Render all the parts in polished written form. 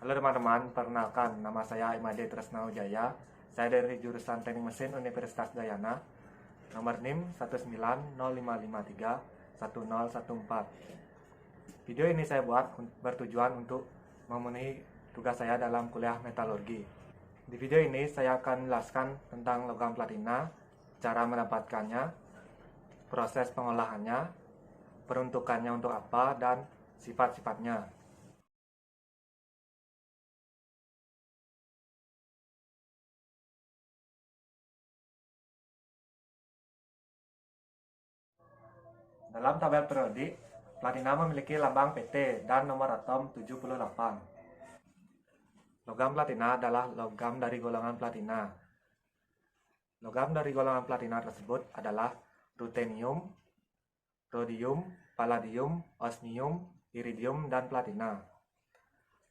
Halo teman-teman, perkenalkan nama saya Imade Tresna Wijaya. Saya dari jurusan Teknik Mesin Universitas Dayana. Nomor NIM 19055311014. Video ini saya buat bertujuan untuk memenuhi tugas saya dalam kuliah metalurgi. Di video ini saya akan menjelaskan tentang logam platina, cara mendapatkannya, proses pengolahannya, peruntukannya untuk apa, dan sifat-sifatnya. Dalam tabel periodik, platina memiliki lambang PT dan nomor atom 78. Logam platina adalah logam dari golongan platina. Logam dari golongan platina tersebut adalah ruthenium, rhodium, palladium, osmium, iridium, dan platina.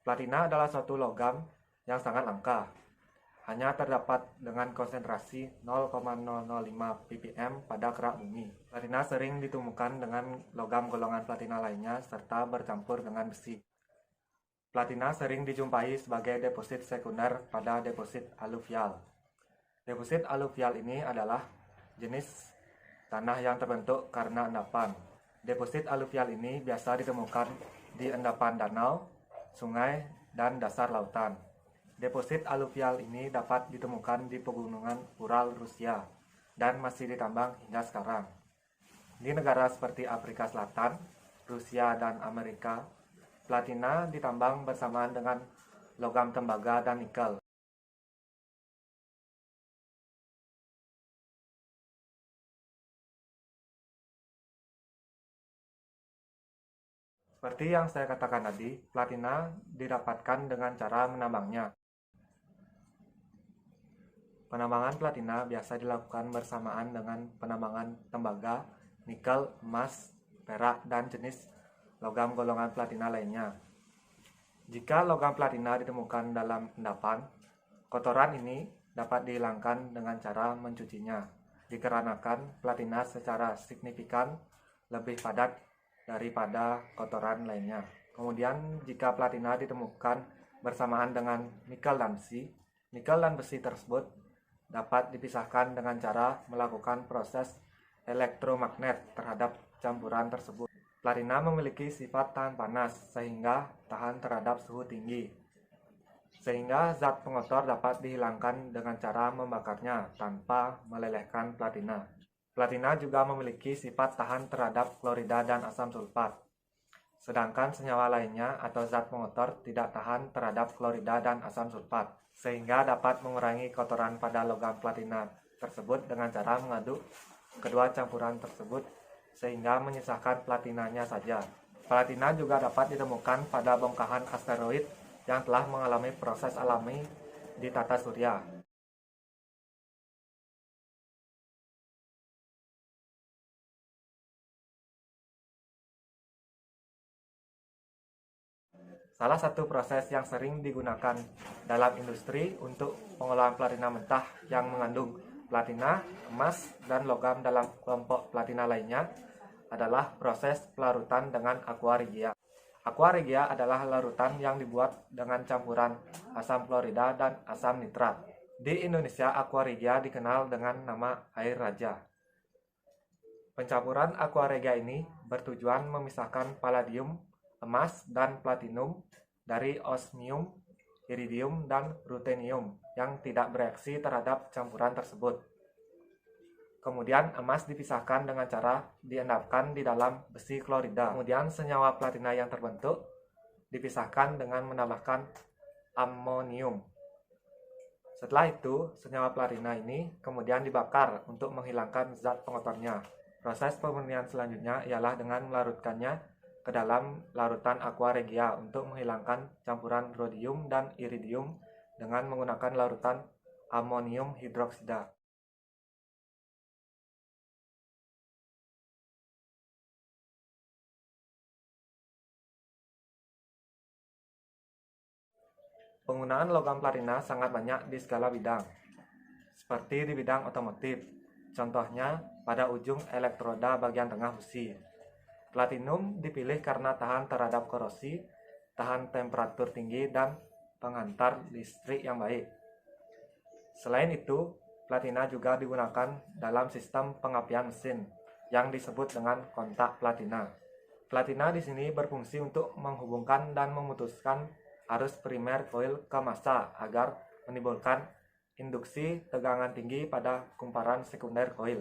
Platina adalah suatu logam yang sangat langka. Hanya terdapat dengan konsentrasi 0,005 ppm pada kerak bumi. Platina sering ditemukan dengan logam golongan platina lainnya serta bercampur dengan besi. Platina sering dijumpai sebagai deposit sekunder pada deposit aluvial. Deposit aluvial ini adalah jenis tanah yang terbentuk karena endapan. Deposit aluvial ini biasa ditemukan di endapan danau, sungai, dan dasar lautan. Deposit aluvial ini dapat ditemukan di pegunungan Ural Rusia dan masih ditambang hingga sekarang. Di negara seperti Afrika Selatan, Rusia, dan Amerika, platina ditambang bersamaan dengan logam tembaga dan nikel. Seperti yang saya katakan tadi, platina didapatkan dengan cara menambangnya. Penambangan platina biasa dilakukan bersamaan dengan penambangan tembaga, nikel, emas, perak, dan jenis logam golongan platina lainnya. Jika logam platina ditemukan dalam endapan, kotoran ini dapat dihilangkan dengan cara mencucinya, dikarenakan platina secara signifikan lebih padat daripada kotoran lainnya. Kemudian jika platina ditemukan bersamaan dengan nikel dan besi tersebut dapat dipisahkan dengan cara melakukan proses elektromagnet terhadap campuran tersebut. Platina memiliki sifat tahan panas sehingga tahan terhadap suhu tinggi, sehingga zat pengotor dapat dihilangkan dengan cara membakarnya tanpa melelehkan platina. Platina juga memiliki sifat tahan terhadap klorida dan asam sulfat, sedangkan senyawa lainnya atau zat pengotor tidak tahan terhadap klorida dan asam sulfat, sehingga dapat mengurangi kotoran pada logam platina tersebut dengan cara mengaduk kedua campuran tersebut sehingga menyisakan platinanya saja. Platina juga dapat ditemukan pada bongkahan asteroid yang telah mengalami proses alami di tata surya. Salah satu proses yang sering digunakan dalam industri untuk pengolahan platina mentah yang mengandung platina, emas, dan logam dalam kelompok platina lainnya adalah proses pelarutan dengan aqua regia. Aqua regia adalah larutan yang dibuat dengan campuran asam klorida dan asam nitrat. Di Indonesia, aqua regia dikenal dengan nama air raja. Pencampuran aqua regia ini bertujuan memisahkan palladium, emas, dan platinum dari osmium, iridium, dan ruthenium yang tidak bereaksi terhadap campuran tersebut. Kemudian emas dipisahkan dengan cara diendapkan di dalam besi klorida. Kemudian senyawa platina yang terbentuk dipisahkan dengan menambahkan amonium. Setelah itu, senyawa platina ini kemudian dibakar untuk menghilangkan zat pengotornya. Proses pemurnian selanjutnya ialah dengan melarutkannya ke dalam larutan aqua regia untuk menghilangkan campuran rhodium dan iridium dengan menggunakan larutan amonium hidroksida. Penggunaan logam platina sangat banyak di segala bidang, seperti di bidang otomotif. Contohnya, pada ujung elektroda bagian tengah busi. Platinum dipilih karena tahan terhadap korosi, tahan temperatur tinggi, dan pengantar listrik yang baik. Selain itu, platina juga digunakan dalam sistem pengapian mesin yang disebut dengan kontak platina. Platina di sini berfungsi untuk menghubungkan dan memutuskan arus primer koil ke massa agar menimbulkan induksi tegangan tinggi pada kumparan sekunder koil.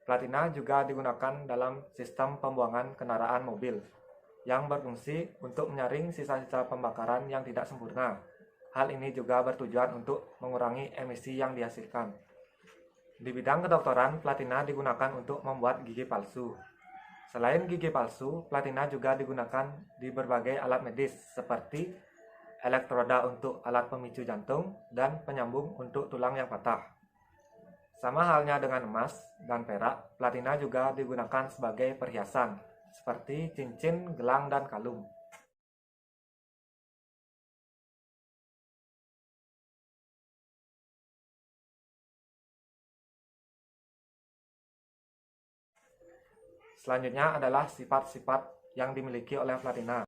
Platina juga digunakan dalam sistem pembuangan kendaraan mobil yang berfungsi untuk menyaring sisa-sisa pembakaran yang tidak sempurna. Hal ini juga bertujuan untuk mengurangi emisi yang dihasilkan. Di bidang kedokteran, platina digunakan untuk membuat gigi palsu. Selain gigi palsu, platina juga digunakan di berbagai alat medis seperti elektroda untuk alat pemicu jantung dan penyambung untuk tulang yang patah. Sama halnya dengan emas dan perak, platina juga digunakan sebagai perhiasan seperti cincin, gelang, dan kalung. Selanjutnya adalah sifat-sifat yang dimiliki oleh platina.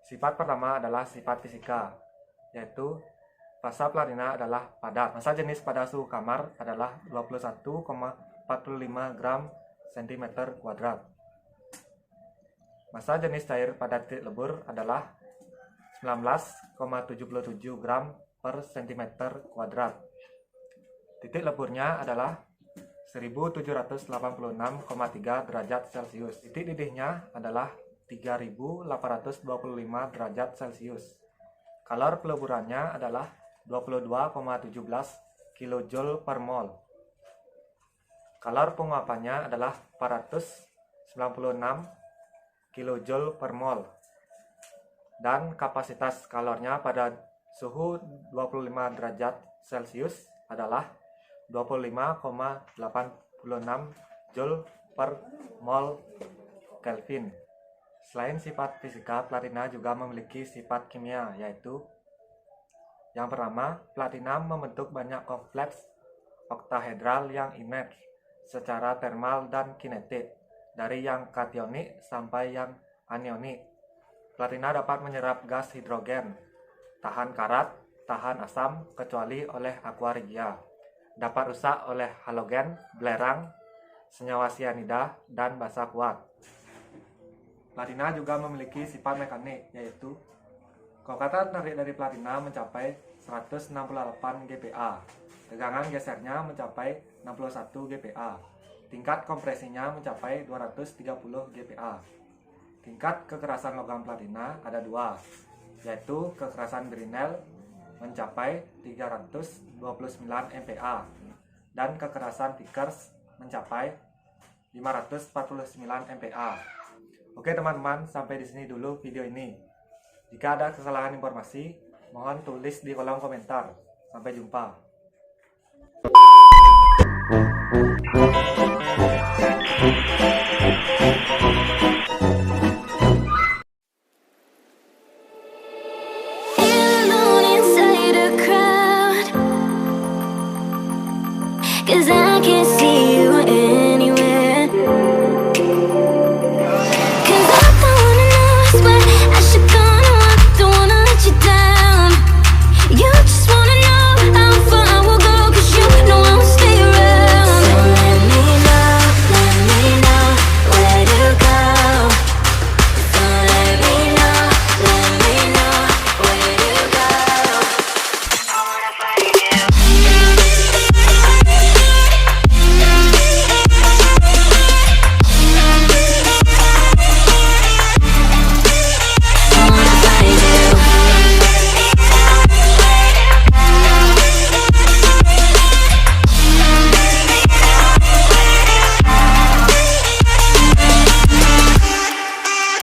Sifat pertama adalah sifat fisika, yaitu fasa platina adalah padat. Massa jenis pada suhu kamar adalah 21,45 gram cm kuadrat. Massa jenis cair pada titik lebur adalah 19,77 gram per cm kuadrat. Titik leburnya adalah 1786,3 derajat Celcius. Titik didihnya adalah 3825 derajat Celcius. Kalor peleburannya adalah 22,17 kJ per mol. Kalor penguapannya adalah 496 kJ per mol. Dan kapasitas kalornya pada suhu 25 derajat Celcius adalah 25,86 Joule per mol Kelvin. Selain sifat fisika, platina juga memiliki sifat kimia, yaitu yang pertama, platina membentuk banyak kompleks oktahedral yang inert secara termal dan kinetik, dari yang kationik sampai yang anionik. Platina dapat menyerap gas hidrogen, tahan karat, tahan asam, kecuali oleh aqua regia. Dapat rusak oleh halogen, belerang, senyawa sianida, dan basa kuat. Platina juga memiliki sifat mekanik, yaitu kekuatan tarik dari platina mencapai 168 GPa, tegangan gesernya mencapai 61 GPa, tingkat kompresinya mencapai 230 GPa. Tingkat kekerasan logam platina ada dua, yaitu kekerasan Brinell mencapai 329 MPa dan kekerasan Vickers mencapai 549 MPa. Oke teman-teman, sampai di sini dulu video ini. Jika ada kesalahan informasi, mohon tulis di kolom komentar. Sampai jumpa.